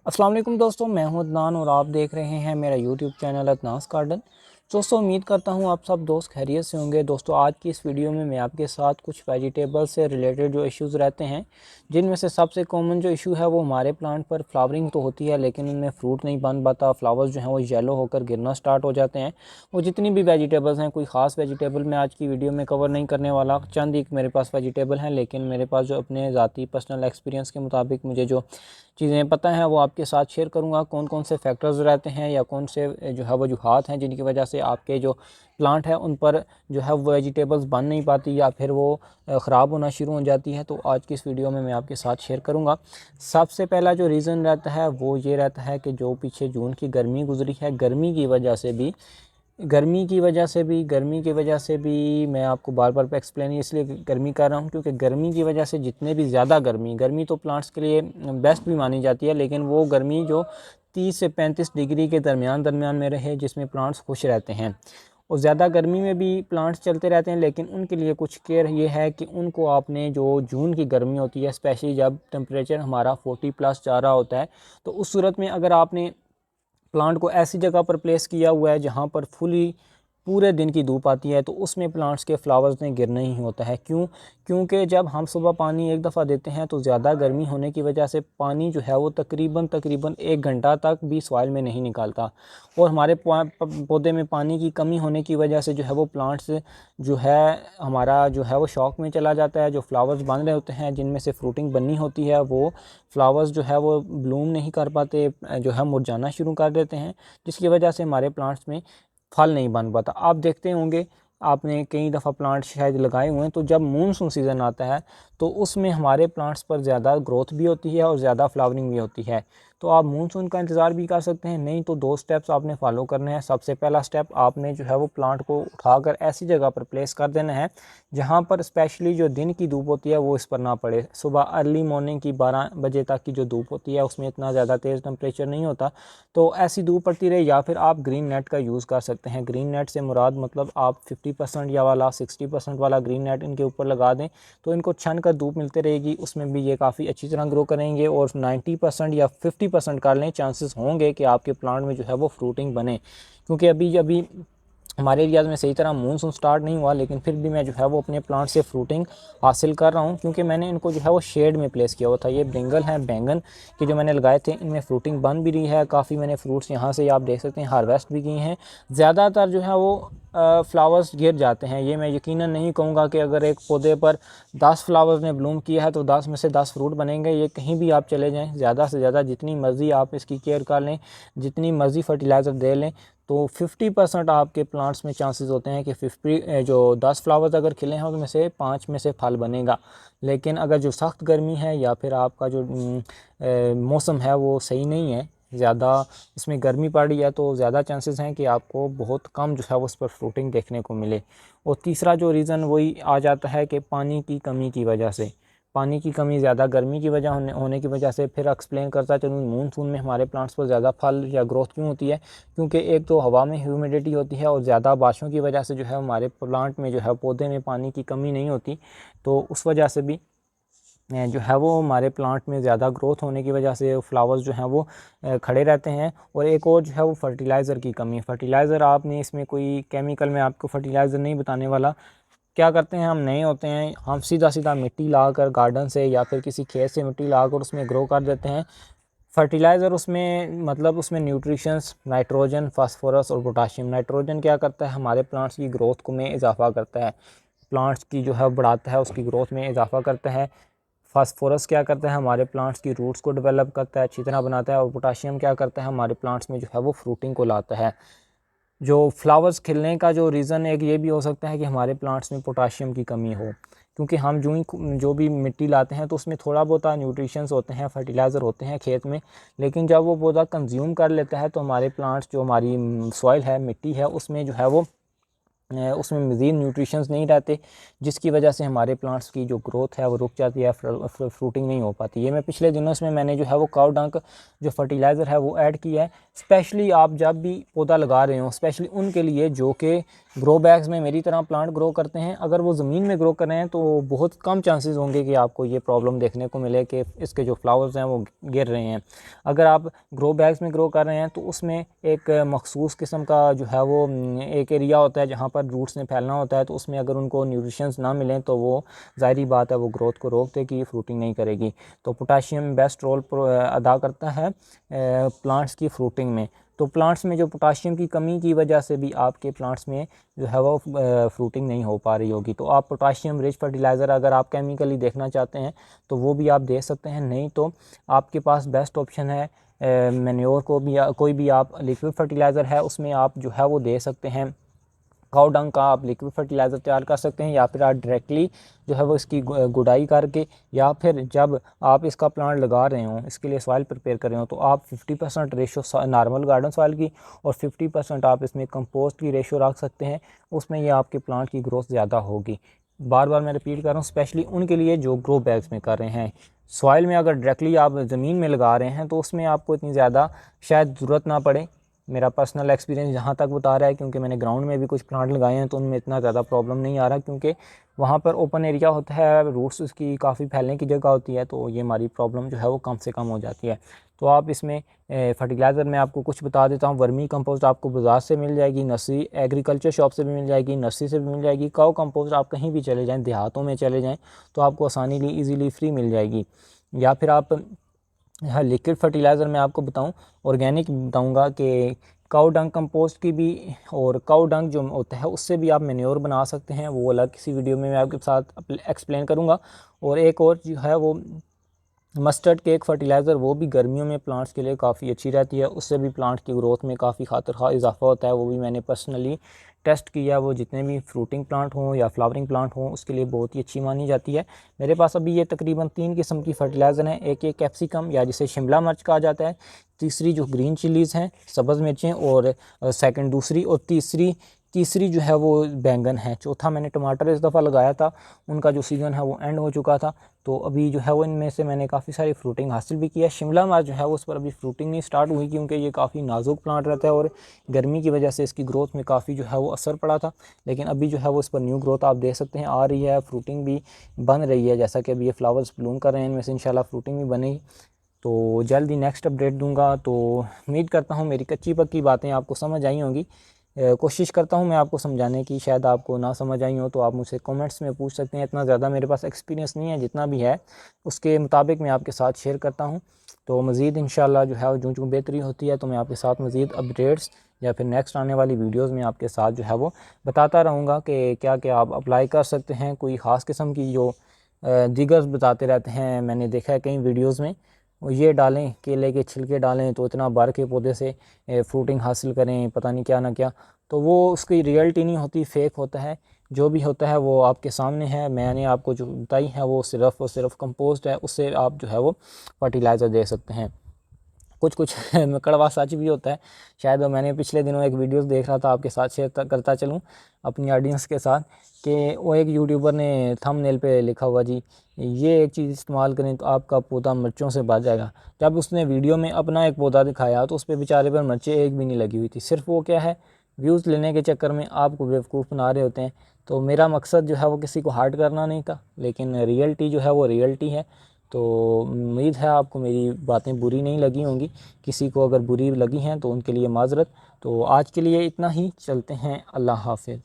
अस्सलाम वालेकुम दोस्तों, मैं हूं अदनान और आप देख रहे हैं मेरा यूट्यूब चैनल अदनास गार्डन। दोस्तों उम्मीद करता हूं आप सब दोस्त खैरियत से होंगे। दोस्तों आज की इस वीडियो में मैं आपके साथ कुछ वेजिटेबल से रिलेटेड जो इश्यूज़ रहते हैं, जिनमें से सबसे कॉमन जो इशू है वो हमारे प्लांट पर फ्लावरिंग तो होती है लेकिन उनमें फ्रूट नहीं बन पाता। फ्लावर्स जो हैं वो येलो होकर गिरना स्टार्ट हो जाते हैं। वो जितनी भी वेजिटेबल्स हैं, कोई ख़ास वेजिटेबल मैं आज की वीडियो में कवर नहीं करने वाला। चंद एक मेरे पास वेजिटेबल हैं, लेकिन मेरे पास जो अपने ज़ाती पर्सनल एक्सपीरियंस के मुताबिक मुझे जो चीज़ें पता हैं वो आपके साथ शेयर करूंगा। कौन कौन से फैक्टर्स रहते हैं या कौन से जो है वजूहात हैं जिनकी वजह से आपके जो प्लांट है उन पर जो है वो वेजिटेबल्स बन नहीं पाती या फिर वो ख़राब होना शुरू हो जाती है। तो आज की इस वीडियो में मैं आपके साथ शेयर करूंगा। सबसे पहला जो रीज़न रहता है वो ये रहता है कि जो पीछे जून की गर्मी गुजरी है, गर्मी की वजह से भी मैं आपको बार बार एक्सप्लेन इसलिए गर्मी कर रहा हूँ क्योंकि गर्मी की वजह से जितने भी ज़्यादा गर्मी तो प्लांट्स के लिए बेस्ट भी मानी जाती है, लेकिन वो गर्मी जो 30 से 35 डिग्री के दरमियान में रहे जिसमें प्लांट्स खुश रहते हैं। और ज़्यादा गर्मी में भी प्लांट्स चलते रहते हैं, लेकिन उनके लिए कुछ केयर ये है कि उनको आपने जो जून की गर्मी होती है, स्पेशली जब टेम्परेचर हमारा 40+ जा रहा होता है, तो उस सूरत में अगर आपने प्लांट को ऐसी जगह पर प्लेस किया हुआ है जहाँ पर फुली पूरे दिन की धूप आती है, तो उसमें प्लांट्स के फ्लावर्स ने गिरना ही होता है। क्योंकि जब हम सुबह पानी एक दफ़ा देते हैं तो ज़्यादा गर्मी होने की वजह से पानी जो है वो तकरीबन 1 घंटा तक भी सॉइल में नहीं निकलता, और हमारे पौधे में पानी की कमी होने की वजह से जो है वो प्लांट्स जो है हमारा जो है वो शॉक में चला जाता है। जो फ्लावर्स बन रहे होते हैं जिनमें से फ्रूटिंग बननी होती है, वो फ्लावर्स जो है वो ब्लूम नहीं कर पाते, जो है मुरझाना शुरू कर देते हैं, जिसकी वजह से हमारे प्लांट्स में फल नहीं बन पाता। आप देखते होंगे, आपने कई दफ़ा प्लांट शायद लगाए हुए हैं, तो जब मानसून सीज़न आता है तो उसमें हमारे प्लांट्स पर ज़्यादा ग्रोथ भी होती है और ज़्यादा फ्लावरिंग भी होती है। तो आप मानसून का इंतज़ार भी कर सकते हैं। नहीं तो 2 स्टेप्स आपने फॉलो करने हैं। सबसे पहला स्टेप, आपने जो है वो प्लांट को उठाकर ऐसी जगह पर प्लेस कर देना है जहाँ पर स्पेशली जो दिन की धूप होती है वो इस पर ना पड़े। सुबह अर्ली मॉर्निंग की 12 बजे तक की जो धूप होती है उसमें इतना ज़्यादा तेज़ टेम्परेचर नहीं होता, तो ऐसी धूप पड़ती रहे। या फिर आप ग्रीन नेट का यूज़ कर सकते हैं। ग्रीन नेट से मुराद मतलब आप 50% या वाला 60% वाला ग्रीन नेट इनके ऊपर लगा दें, तो इनको छन कर धूप मिलती रहेगी, उसमें भी ये काफ़ी अच्छी तरह ग्रो करेंगे। और 90% या 50% कर लें, चांसेस होंगे कि आपके प्लांट में जो है वो फ्रूटिंग बने। क्योंकि अभी अभी हमारे एरियाज़ में सही तरह मानसून स्टार्ट नहीं हुआ, लेकिन फिर भी मैं जो है वो अपने प्लांट से फ्रूटिंग हासिल कर रहा हूँ, क्योंकि मैंने इनको जो है वो शेड में प्लेस किया हुआ था। ये ब्रिंगल है, बैंगन के जो मैंने लगाए थे, इनमें फ्रूटिंग बन भी रही है काफ़ी। मैंने फ्रूट्स यहाँ से आप देख सकते हैं हार्वेस्ट भी किए हैं। ज़्यादातर जो है वो फ्लावर्स गिर जाते हैं। ये मैं यकीनन नहीं कहूँगा कि अगर एक पौधे पर 10 फ्लावर्स ने ब्लूम किया है तो 10 में से 10 फ्रूट बनेंगे। ये कहीं भी आप चले जाएँ, ज़्यादा से ज़्यादा जितनी मर्ज़ी आप इसकी केयर कर लें, जितनी मर्ज़ी फर्टिलाइज़र दे लें, तो 50% आपके प्लांट्स में चांसेस होते हैं कि 50 जो 10 फ्लावर्स अगर खिले हैं उसमें से 5 में से फल बनेगा। लेकिन अगर जो सख्त गर्मी है या फिर आपका जो मौसम है वो सही नहीं है, ज़्यादा इसमें गर्मी पड़ रही है, तो ज़्यादा चांसेस हैं कि आपको बहुत कम जो है वो उस पर फ्रूटिंग देखने को मिले। और तीसरा जो रीज़न वही आ जाता है कि पानी की कमी की वजह से। पानी की कमी ज़्यादा गर्मी की वजह होने की वजह से, फिर एक्सप्लेन करता चलूँ मानसून में हमारे प्लांट्स पर ज़्यादा फल या ग्रोथ क्यों होती है, क्योंकि एक तो हवा में ह्यूमिडिटी होती है और ज़्यादा बारिशों की वजह से जो है हमारे प्लांट में जो है पौधे में पानी की कमी नहीं होती, तो उस वजह से भी जो है वो हमारे प्लांट में ज़्यादा ग्रोथ होने की वजह से फ्लावर्स जो हैं वो खड़े रहते हैं। और एक और जो है वो फर्टिलाइज़र की कमी। फर्टिलाइज़र आपने इसमें कोई केमिकल, मैं आपको फर्टिलाइज़र नहीं बताने वाला। क्या करते हैं, हम नए होते हैं, हम सीधा सीधा मिट्टी लाकर गार्डन से या फिर किसी खेत से मिट्टी लाकर उसमें ग्रो कर देते हैं। फर्टिलाइज़र उसमें मतलब उसमें न्यूट्रिशंस नाइट्रोजन, फास्फोरस और पोटाशियम। नाइट्रोजन क्या करता है, हमारे प्लांट्स की ग्रोथ को में इजाफा करता है, प्लांट्स की जो है बढ़ाता है, उसकी ग्रोथ में इजाफा करता है। फास्फोरस क्या करता है, हमारे प्लांट्स की रूट्स को डेवलप करता है, अच्छी तरह बनाता है। और पोटाशियम क्या करता है, हमारे प्लांट्स में जो है वो फ्रूटिंग को लाता है। जो फ्लावर्स खिलने का जो रीज़न एक ये भी हो सकता है कि हमारे प्लांट्स में पोटाशियम की कमी हो, क्योंकि हम जो भी मिट्टी लाते हैं तो उसमें थोड़ा बहुत न्यूट्रिशंस होते हैं, फर्टिलाइज़र होते हैं खेत में, लेकिन जब वो पौधा कंज्यूम कर लेता है तो हमारे प्लांट्स, जो हमारी सॉइल है, मिट्टी है, उसमें जो है वो उसमें मज़ीद न्यूट्रिशंस नहीं रहते, जिसकी वजह से हमारे प्लांट्स की जो ग्रोथ है वो रुक जाती है, फ्रूटिंग नहीं हो पाती। ये मैं पिछले दिनों में मैंने जो है वो काउ डंक जो फर्टिलाइज़र है वो ऐड किया है। स्पेशली आप जब भी पौधा लगा रहे हो, स्पेशली उनके लिए जो कि ग्रो बैग्स में मेरी तरह प्लांट ग्रो करते हैं, अगर वो ज़मीन में ग्रो कर रहे हैं तो बहुत कम चांसेस होंगे कि आपको ये प्रॉब्लम देखने को मिले कि इसके जो फ्लावर्स हैं वो गिर रहे हैं। अगर आप ग्रो बैग्स में ग्रो कर रहे हैं तो उसमें एक मखसूस किस्म का जो है वो एक एरिया होता है जहाँ पर रूट्स ने फैलना होता है, तो उसमें अगर उनको न्यूट्रिशंस ना मिलें तो वो ज़ाहिरी बात है वो ग्रोथ को रोक देगी, फ्रूटिंग नहीं करेगी। तो पोटाशियम बेस्ट रोल अदा करता है प्लांट्स की फ्रूटिंग में। तो प्लांट्स में जो पोटाशियम की कमी की वजह से भी आपके प्लांट्स में जो है वो फ्रूटिंग नहीं हो पा रही होगी। तो आप पोटाशियम रिच फर्टिलाइज़र अगर आप केमिकली देखना चाहते हैं तो वो भी आप दे सकते हैं, नहीं तो आपके पास बेस्ट ऑप्शन है मैन्योर को भी, कोई भी आप लिक्विड फर्टिलाइज़र है उसमें आप जो है वो दे सकते हैं। काउ डंग का आप लिक्विड फर्टिलाइज़र तैयार कर सकते हैं, या फिर आप डायरेक्टली जो है वो इसकी गुडाई करके, या फिर जब आप इसका प्लांट लगा रहे हो, इसके लिए सॉइल प्रिपेयर कर रहे हो, तो आप 50% रेशो नॉर्मल गार्डन सॉइल की और 50% आप इसमें कंपोस्ट की रेशो रख सकते हैं। उसमें ये आपके प्लांट की ग्रोथ ज़्यादा होगी। बार बार मैं रिपीट कर रहा हूँ, स्पेशली उनके लिए जो ग्रो बैग्स में कर रहे हैं। सॉइल में अगर डायरेक्टली आप ज़मीन में लगा रहे हैं तो उसमें आपको इतनी ज़्यादा शायद ज़रूरत ना पड़े। मेरा पर्सनल एक्सपीरियंस जहाँ तक बता रहा है, क्योंकि मैंने ग्राउंड में भी कुछ प्लांट लगाए हैं तो उनमें इतना ज़्यादा प्रॉब्लम नहीं आ रहा, क्योंकि वहाँ पर ओपन एरिया होता है, रूट्स उसकी काफ़ी फैलने की जगह होती है, तो ये हमारी प्रॉब्लम जो है वो कम से कम हो जाती है। तो आप इसमें फर्टिलाइज़र में आपको कुछ बता देता हूँ। वर्मी कंपोस्ट आपको बाज़ार से मिल जाएगी, नर्सरी एग्रीकल्चर शॉप से भी मिल जाएगी, नर्सरी से भी मिल जाएगी। काउ कंपोस्ट आप कहीं भी चले जाएँ, देहातों में चले जाएँ तो आपको आसानी ईज़िली फ्री मिल जाएगी। या फिर आप हाँ, लिक्विड फर्टिलाइज़र मैं आपको बताऊं, ऑर्गेनिक बताऊंगा कि काउ डंग कंपोस्ट की भी, और काउ डंग जो होता है उससे भी आप मैन्योर बना सकते हैं, वो अलग किसी वीडियो में मैं आपके साथ एक्सप्लेन करूंगा। और एक और जो है वो मस्टर्ड केक फर्टिलाइज़र, वो भी गर्मियों में प्लांट्स के लिए काफ़ी अच्छी रहती है, उससे भी प्लांट की ग्रोथ में काफ़ी खातिर इजाफा होता है। वो भी मैंने पर्सनली टेस्ट किया, वो जितने भी फ्रूटिंग प्लांट हों या फ्लावरिंग प्लांट हों उसके लिए बहुत ही अच्छी मानी जाती है। मेरे पास अभी ये तकरीबन 3 किस्म की फर्टिलाइज़र हैं। एक ये कैप्सिकम या जिसे शिमला मिर्च कहा जाता है, तीसरी जो ग्रीन चिलीज़ हैं सब्ज़ मिर्चें, और सेकंड दूसरी, और तीसरी जो है वो बैंगन है। चौथा मैंने टमाटर इस दफ़ा लगाया था, उनका जो सीज़न है वो एंड हो चुका था, तो अभी जो है वो इनमें से मैंने काफ़ी सारी फ्रूटिंग हासिल भी किया। शिमला मिर्च जो है उस पर अभी फ्रूटिंग नहीं स्टार्ट हुई, क्योंकि ये काफ़ी नाजुक प्लांट रहता है और गर्मी की वजह से इसकी ग्रोथ में काफ़ी जो है वो असर पड़ा था। लेकिन अभी जो है वो इस पर न्यू ग्रोथ आप देख सकते हैं आ रही है, फ्रूटिंग भी बन रही है, जैसा कि अभी ये फ्लावर्स ब्लूम कर रहे हैं, इनमें से इंशाल्लाह फ्रूटिंग भी बनेगी। तो जल्द ही नेक्स्ट अपडेट दूंगा। तो उम्मीद करता हूँ मेरी कच्ची पक्की बातें आपको समझ आई होंगी। कोशिश करता हूँ मैं आपको समझाने की, शायद आपको ना समझ आई हो तो आप मुझसे कमेंट्स में पूछ सकते हैं। इतना ज़्यादा मेरे पास एक्सपीरियंस नहीं है, जितना भी है उसके मुताबिक मैं आपके साथ शेयर करता हूँ। तो मज़ीद इंशाल्लाह जो है जो बेहतरी होती है तो मैं आपके साथ मज़ीद अपडेट्स या फिर नेक्स्ट आने वाली वीडियोज़ में आपके साथ जो है वो बताता रहूँगा कि क्या क्या आप अप्लाई कर सकते हैं। कोई ख़ास किस्म की जो दिगर्स बताते रहते हैं, मैंने देखा है कई वीडियोज़ में, वो ये डालें, केले के छिलके डालें तो इतना बार के पौधे से फ्रूटिंग हासिल करें, पता नहीं क्या ना क्या, तो वो उसकी रियलिटी नहीं होती, फेक होता है। जो भी होता है वो आपके सामने है, मैंने आपको जो बताई है वो सिर्फ़ और सिर्फ कंपोस्ट है, उससे आप जो है वो फर्टिलाइज़र दे सकते हैं। कुछ कुछ कड़वा सच भी होता है। शायद मैंने पिछले दिनों एक वीडियोस देख रहा था, आपके साथ शेयर करता चलूँ अपनी ऑडियंस के साथ, कि वो एक यूट्यूबर ने थंबनेल पे लिखा हुआ जी ये एक चीज़ इस्तेमाल करें तो आपका पौधा मिर्चों से बच जाएगा। जब उसने वीडियो में अपना एक पौधा दिखाया तो उस पर बेचारे पर मिर्चें एक भी नहीं लगी हुई थी। सिर्फ वो क्या है, व्यूज़ लेने के चक्कर में आपको बेवकूफ़ बना रहे होते हैं। तो मेरा मकसद जो है वो किसी को हार्ट करना नहीं था, लेकिन रियलिटी जो है वो रियलिटी है। तो उम्मीद है आपको मेरी बातें बुरी नहीं लगी होंगी, किसी को अगर बुरी लगी हैं तो उनके लिए माज़रत। तो आज के लिए इतना ही, चलते हैं, अल्लाह हाफ़िज़।